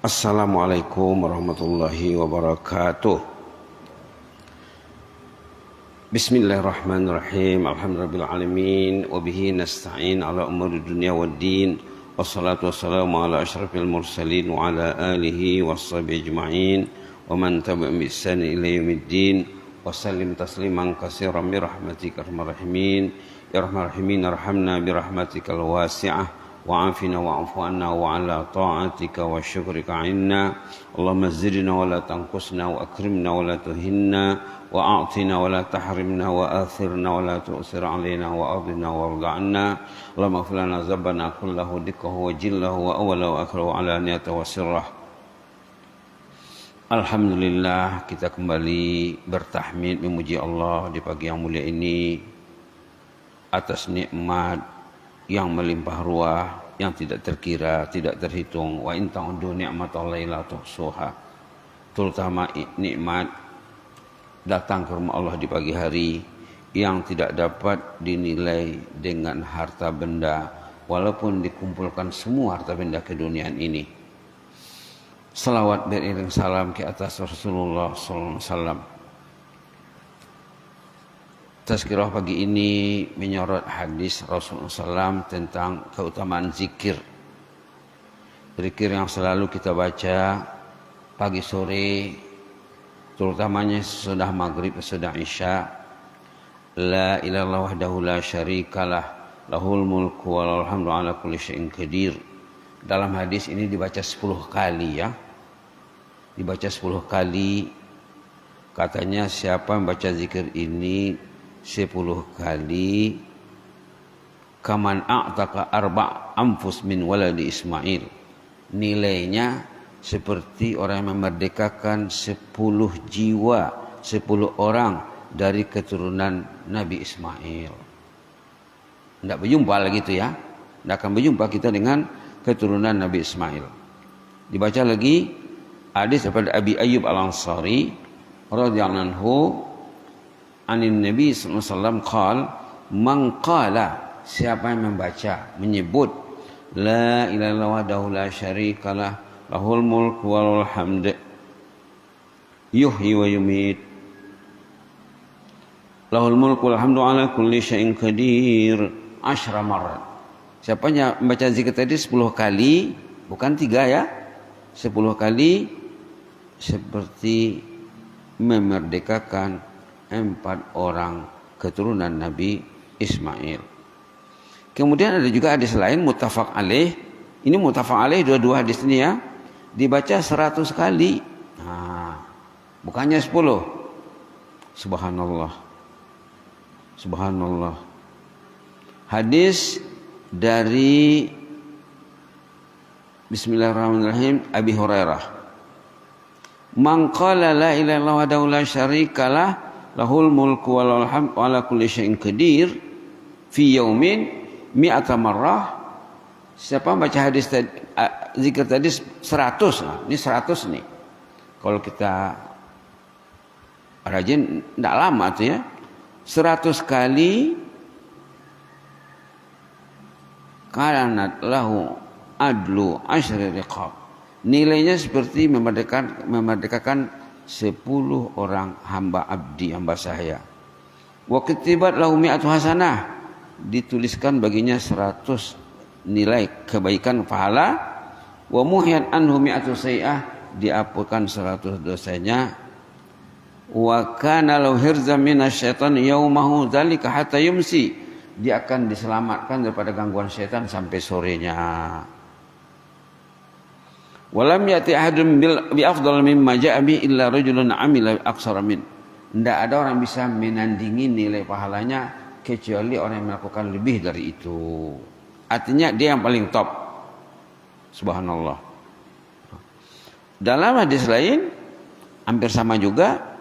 Assalamualaikum warahmatullahi wabarakatuh. Bismillahirrahmanirrahim. Alhamdulillahil alamin wa bihi nasta'in ala umuri dunya waddin. Wassalatu wassalamu ala asyrafil mursalin wa ala alihi washabihi ajma'in wa man tabi'ahum bi ihsan ila yaumiddin. Wa sallim tasliman katsiran bi rahmatika arhamar rahimin. Ya arhamar rahimin arhamna bi rahmatikal wasi'ah. وعافنا واعف عنا وعلى طاعتك وشكرك عنا اللهم زدنا ولا تنقصنا وأكرمنا ولا تهنا وأعطنا ولا تحرمنا وآثرنا ولا تؤثر علينا وأرضنا وارض عنا اللهم اغفر لنا ذنبنا كله دقه وجله وأوله وآخره وعلانيته وسره. Alhamdulillah, kita kembali bertahmid memuji Allah di pagi yang mulia ini atas nikmat yang melimpah ruah, yang tidak terkira, tidak terhitung. Wa in ta'uddu ni'matallahi la tuhsuha. Terutama nikmat datang ke rumah Allah di pagi hari yang tidak dapat dinilai dengan harta benda, walaupun dikumpulkan semua harta benda keduniaan ini. Salawat beriring salam ke atas Rasulullah sallallahu alaihi wasallam. Tazkirah pagi ini menyorot hadis Rasulullah SAW tentang keutamaan zikir. Zikir yang selalu kita baca pagi sore, terutamanya sesudah maghrib, sesudah isya. La ilaha illallah wahdahu la syarikalah, lahul mulku wa lahul hamdu ala kulli syai'in qadir. Dalam hadis ini dibaca 10 kali ya. Dibaca 10 kali. Katanya siapa yang baca zikir ini 10 kali kaman a'taqa arba' anfus min waladi Ismail, nilainya seperti orang yang memerdekakan 10 jiwa, 10 orang dari keturunan Nabi Ismail. Tidak berjumpa lagi itu ya, tidak akan berjumpa kita dengan keturunan Nabi Ismail. Dibaca lagi hadis daripada Abi Ayyub Al-Ansari radhiyallahu anhu anin Nabi sallallahu alaihi wasallam qala man qala, siapa yang membaca menyebut la ilaha illallah wahdahu la syarikalah lahul mulku wa lahul hamd yuhyi wa yumiit lahul mulku wal hamdu ala kulli syai'in qadir 10 marat. Siapa yang membaca zikir tadi 10 kali, bukan 3 ya, 10 kali, seperti memerdekakan 4 orang keturunan Nabi Ismail. Kemudian ada juga hadis lain muttafaq alaih. Ini muttafaq alaih dua-dua hadis ini ya. Dibaca 100 kali. Nah, bukannya 10. Subhanallah. Subhanallah. Hadis dari Bismillahirrahmanirrahim Abi Hurairah. Man qala la ilaha illallah wahdahu la syarikalah lahul mulku wa lahul hamdu ala kulli syai'in qadir fi yaumin mi'ata marrah. Siapa baca hadis tadi, zikir tadi 100. Nah, ini 100 nih. Kalau kita rajin tidak lama tuh ya. 100 kali kanat lahu adlu asyri riqab. Nilainya seperti memerdekakan 10 orang hamba abdi, hamba saya. Wa kutibat lahu mi'atu hasanah, dituliskan baginya 100 nilai kebaikan pahala. Wa muhiyat anhu mi'atu sayyi'ah, dihapuskan 100 dosanya. Wa kana lahu hirzam minasyaitan yaumahu dzalika hatta yumsi, dia akan diselamatkan daripada gangguan setan sampai sorenya. Walam yati ahadun bi afdal mimma ja'a bi illa rajulun amila aqsara min. Tidak ada orang bisa menandingi nilai pahalanya kecuali orang yang melakukan lebih dari itu. Artinya dia yang paling top. Subhanallah. Dalam hadis lain hampir sama juga.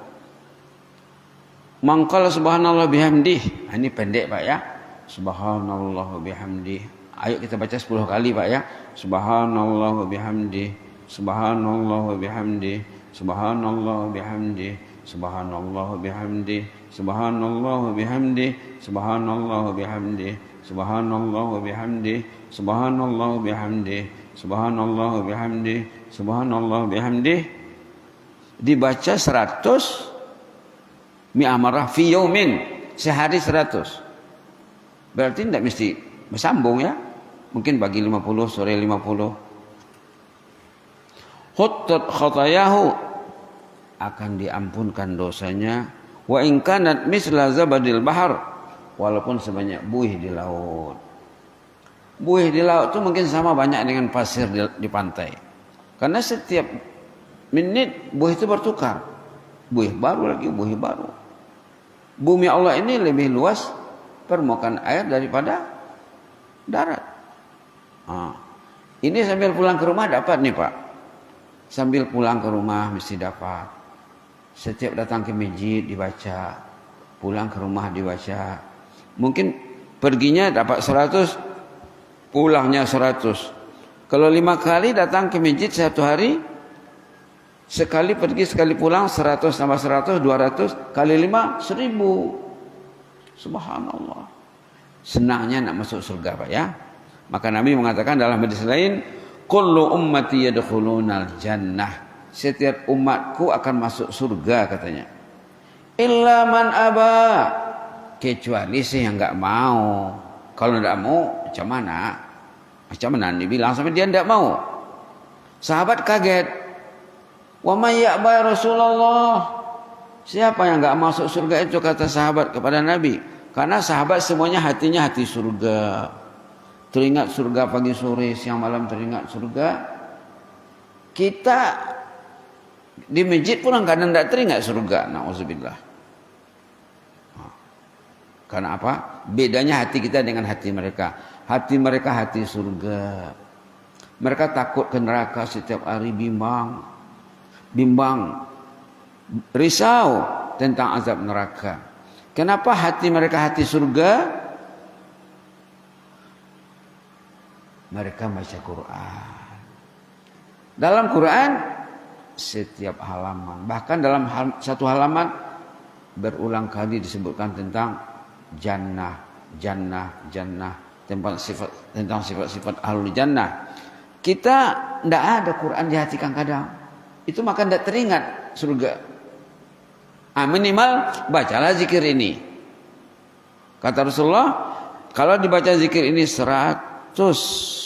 Man qala subhanallah bihamdih. Ini pendek Pak ya. Subhanallah bihamdih. Ayo kita baca 10 kali Pak ya. Subhanallah bihamdih. Subhanallah bihamdih. Subhanallah bihamdih. Subhanallah bihamdih. Subhanallah bihamdih. Subhanallah bihamdih. Subhanallah bihamdih. Subhanallah bihamdih. Subhanallah bihamdih. subhanallah bihamdih dibaca 100 mi'ah marrah fi yaumin, sehari 100. Berarti tidak mesti bersambung ya. Mungkin pagi 50, sore 50. Huttat khatayahu, akan diampunkan dosanya. Wa in kanat misla zabadil bahar, walaupun sebanyak buih di laut. Buih di laut itu mungkin sama banyak dengan pasir di pantai. Karena setiap menit buih itu bertukar. Buih baru lagi, buih baru. Bumi Allah ini lebih luas permukaan air daripada darat. Ini sambil pulang ke rumah dapat nih Pak. Sambil pulang ke rumah mesti dapat. Setiap datang ke masjid dibaca, pulang ke rumah dibaca. Mungkin perginya dapat 100, pulangnya 100. Kalau 5 kali datang ke masjid satu hari, sekali pergi sekali pulang 100 tambah 100, 200 kali 5, 1000. Subhanallah. Senangnya nak masuk surga Pak ya. Maka Nabi mengatakan dalam hadis lain, kullu ummati yadkhulunal jannah. Setiap umatku akan masuk surga katanya. Illa man aba, kecuali sih yang enggak mau. Kalau enggak mau macam mana? Macam mana dibilang sampai dia enggak mau. Sahabat kaget. Wa may ya'ba Rasulullah. Siapa yang enggak masuk surga itu, kata sahabat kepada Nabi. Karena sahabat semuanya hatinya hati surga. Teringat surga pagi sore siang malam, teringat surga. Kita di masjid pun kadang tidak teringat surga. Na'udzubillah. Karena apa? Bedanya hati kita dengan hati mereka. Hati mereka hati surga. Mereka takut ke neraka setiap hari, bimbang, risau tentang azab neraka. Kenapa hati mereka hati surga? Mereka baca Quran. Dalam Quran setiap halaman, bahkan dalam satu halaman berulang kali disebutkan tentang jannah, tentang sifat ahlul jannah. Kita tidak ada Quran di hati kadang. Itu maka tidak teringat surga. Minimal bacalah zikir ini. Kata Rasulullah, kalau dibaca zikir ini 100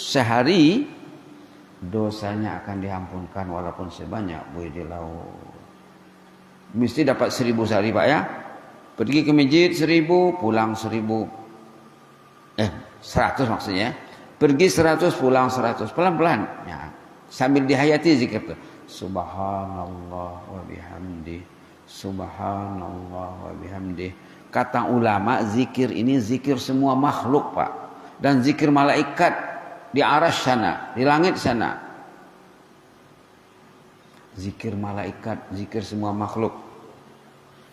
sehari, dosanya akan diampunkan walaupun sebanyak buih di laut. Mesti dapat 1000 sehari Pak ya. Pergi ke masjid 1000, pulang 1000. 100 maksudnya. Pergi 100, pulang 100. Pelan-pelan. Ya. Sambil dihayati zikir itu. Subhanallah wa bihamdi. Subhanallah wa bihamdi. Kata ulama, zikir ini zikir semua makhluk Pak. Dan zikir malaikat di arasy sana, di langit sana. Zikir malaikat, zikir semua makhluk.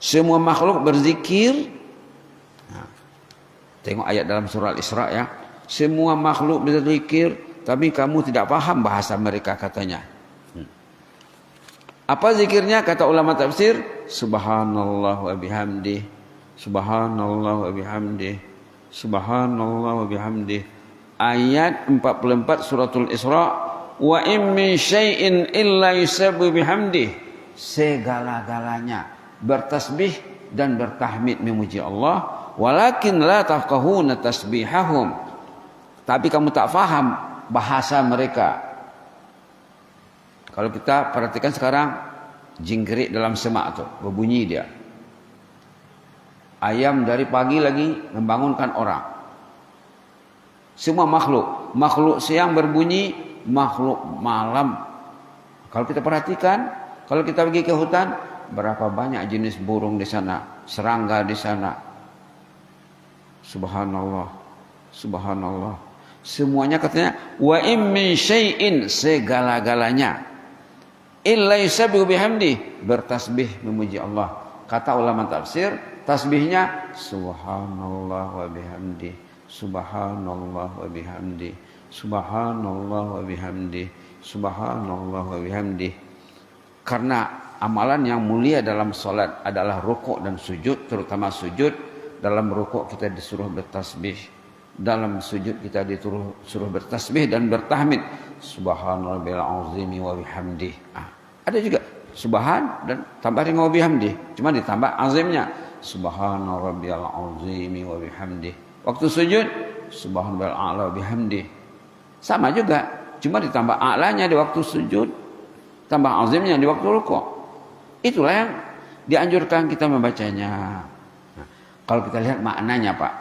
Semua makhluk berzikir. Nah, tengok ayat dalam surah Al-Isra ya. Semua makhluk berzikir, tapi kamu tidak paham bahasa mereka katanya. Apa zikirnya? Kata ulama tafsir, subhanallah wa bihamdih, subhanallah wa bihamdih, subhanallah wa bihamdih. Ayat 44 suratul Isra, wa in min syai'in illa yusabbihu bihamdih. Segala-galanya bertasbih dan bertahmid memuji Allah, walakin la tafqahuna tasbihahum. Tapi kamu tak faham bahasa mereka. Kalau kita perhatikan sekarang, jingkrik dalam semak tuh, berbunyi dia. Ayam dari pagi lagi membangunkan orang. Semua makhluk, makhluk siang berbunyi, makhluk malam. Kalau kita perhatikan, kalau kita pergi ke hutan, berapa banyak jenis burung di sana, serangga di sana. Subhanallah, subhanallah. Semuanya katanya wa in min syai'in, segala-galanya, illa yusabbihu bihamdi, bertasbih memuji Allah. Kata ulama tafsir, tasbihnya subhanallah wa bihamdi, subhanallah wa bihamdi, subhanallah wa bihamdi, subhanallah wa bihamdi. Karena amalan yang mulia dalam salat adalah rukuk dan sujud, terutama sujud. Dalam rukuk kita disuruh bertasbih, Dalam sujud kita disuruh bertasbih dan bertahmid. Subhanallahil azimi wa bihamdih. Ada juga subhan dan tambah dengan wa bihamdih. Cuma ditambah azimnya. Subhanallahil azimi wa bihamdih. Waktu sujud subhanallahil a'la wa bihamdih. Sama juga, cuma ditambah a'lanya di waktu sujud, tambah azimnya di waktu rukuk. Itulah yang dianjurkan kita membacanya. Nah, kalau kita lihat maknanya, Pak.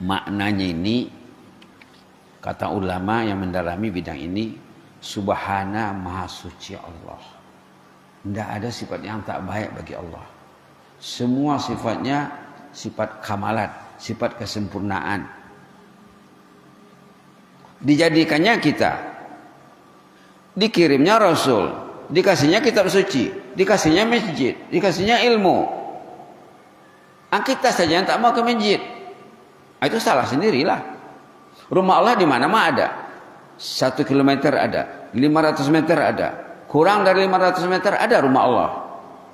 Maknanya ini, kata ulama yang mendalami bidang ini, subhana maha suci Allah. Tidak ada sifat yang tak baik bagi Allah. Semua sifatnya sifat kamalat, sifat kesempurnaan. Dijadikannya kita, dikirimnya Rasul, dikasihnya kitab suci, dikasihnya masjid, dikasihnya ilmu. Kita saja yang tak mau ke masjid. Itu salah sendirilah. Rumah Allah di mana-mana ada. 1 kilometer ada, 500 meter ada, kurang dari 500 meter ada rumah Allah.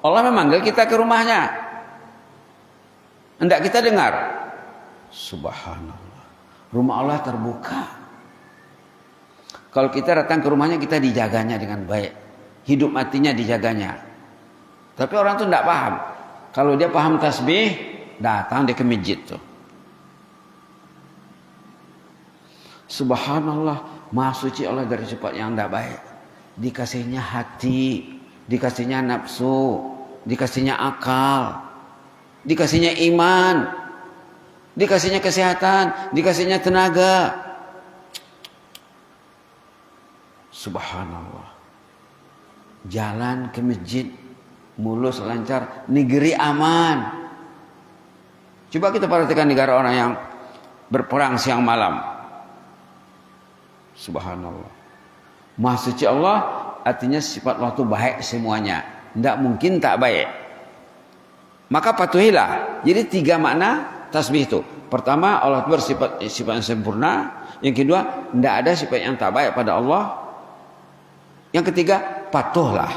Allah memanggil kita ke rumahnya. Hendak kita dengar. Subhanallah. Rumah Allah terbuka. Kalau kita datang ke rumahnya, kita dijaganya dengan baik. Hidup matinya dijaganya. Tapi orang itu tidak paham. Kalau dia paham tasbih, datang dia ke masjid tuh. Subhanallah, maha suci Allah dari sifat yang tidak baik. Dikasihnya hati, dikasihnya nafsu, dikasihnya akal, dikasihnya iman, dikasihnya kesehatan, dikasihnya tenaga. Subhanallah. Jalan ke masjid mulus lancar, negeri aman. Coba kita perhatikan negara orang yang berperang siang malam. Subhanallah. Maha suci Allah artinya sifat Allah itu baik semuanya. Tidak mungkin tak baik. Maka patuhilah. Jadi 3 makna tasbih itu. Pertama, Allah bersifat yang sempurna. Yang kedua, tidak ada sifat yang tak baik pada Allah. Yang ketiga, patuhlah.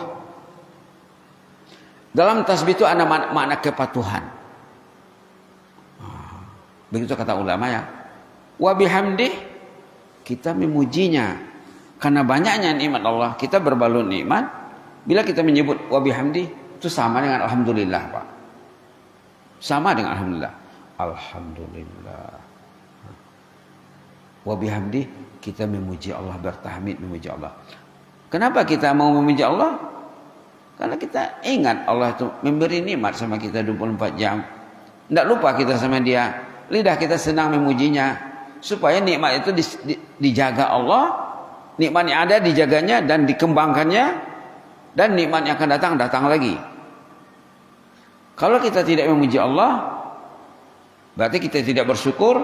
Dalam tasbih itu ada makna kepatuhan. Begitu kata ulama ya. Wa bihamdih, kita memujinya. Karena banyaknya nikmat Allah, kita berbalut nikmat. Bila kita menyebut wa bihamdih, itu sama dengan alhamdulillah, Pak. Sama dengan alhamdulillah. Alhamdulillah. Wa bihamdih, kita memuji Allah, bertahmid memuji Allah. Kenapa kita mau memuji Allah? Karena kita ingat Allah itu memberi nikmat sama kita 24 jam. Tidak lupa kita sama dia. Lidah kita senang memujinya. Supaya nikmat itu dijaga Allah. Nikmat yang ada dijaganya dan dikembangkannya. Dan nikmat yang akan datang lagi. Kalau kita tidak memuji Allah, berarti kita tidak bersyukur.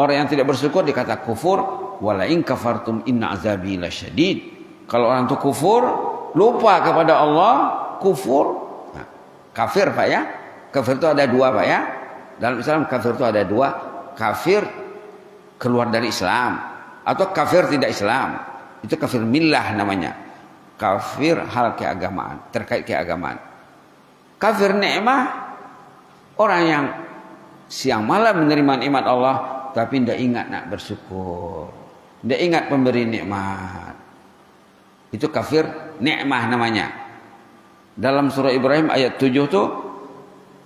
Orang yang tidak bersyukur dikata kufur. Wala in kafartum inna azabi lasyadid. Kalau orang itu kufur, lupa kepada Allah, kufur. Nah, kafir, Pak ya. Kafir itu ada 2, Pak ya. Dalam Islam kafir itu ada 2. Kafir keluar dari Islam atau kafir tidak Islam. Itu kafir millah namanya. Kafir hal keagamaan, terkait keagamaan. Kafir nikmah, orang yang siang malam menerima nikmat Allah tapi tidak ingat nak bersyukur, tidak ingat pemberi nikmat. Itu kafir nikmah namanya. Dalam surah Ibrahim ayat 7 itu,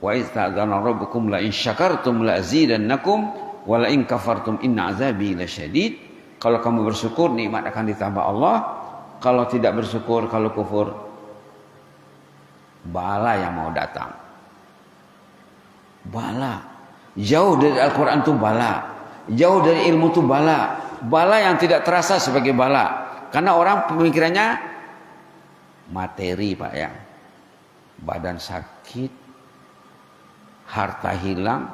wa ista'dzana rabbukum la in syakartum la azidannakum wa la in kafartum inna azabi lasyadid. Kalau kamu bersyukur, nikmat akan ditambah Allah. Kalau tidak bersyukur, kalau kufur, bala yang mau datang. Bala. Jauh dari Al-Quran itu bala. Jauh dari ilmu itu bala. Bala yang tidak terasa sebagai bala. Karena orang pemikirannya materi, Pak ya. Badan sakit, harta hilang,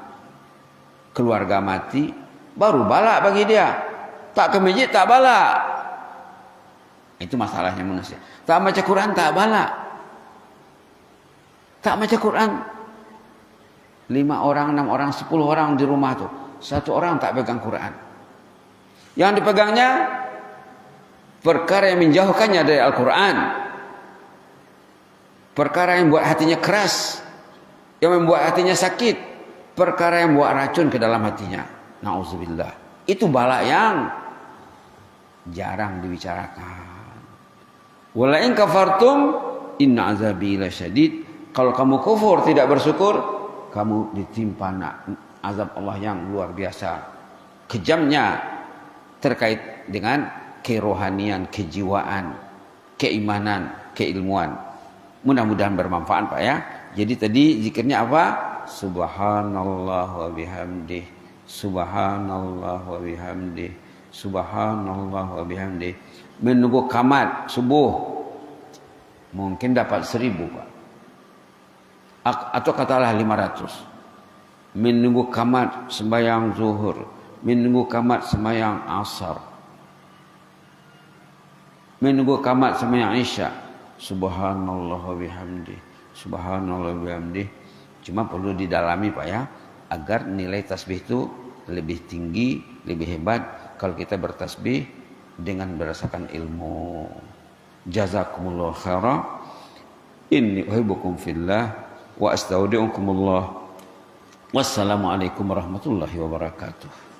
keluarga mati, baru bala bagi dia. Tak ke masjid tak bala. Itu masalahnya manusia. Tak baca Quran tak bala. Tak baca Quran 5 orang, 6 orang, 10 orang di rumah tuh, 1 orang tak pegang Quran. Yang dipegangnya perkara yang menjauhkannya dari Al-Quran. Perkara yang membuat hatinya keras, yang membuat hatinya sakit, perkara yang membuat racun ke dalam hatinya. Nauzubillah. Itu bala yang jarang dibicarakan. Wala in kafartum inna azabi lasyadid. Kalau kamu kufur tidak bersyukur, kamu ditimpa azab Allah yang luar biasa kejamnya terkait dengan kerohanian, kejiwaan, keimanan, keilmuan. Mudah-mudahan bermanfaat Pak ya. Jadi tadi zikirnya apa? Subhanallah wa bihamdih, subhanallah wa bihamdih, subhanallah wa bihamdih. Menunggu qamat subuh mungkin dapat 1000 Pak. Atau katalah 500. Menunggu qamat sembahyang zuhur, menunggu qamat sembahyang asar, menunggu qamat sembahyang isya. Subhanallah wa bihamdih, subhanallah wa bihamdih. Cuma perlu didalami Pak ya, agar nilai tasbih itu lebih tinggi, lebih hebat kalau kita bertasbih dengan berdasarkan ilmu. Jazakumullah khairan. Inni uhibbukum fillah wa astaudiukumullah. Wassalamualaikum warahmatullahi wabarakatuh.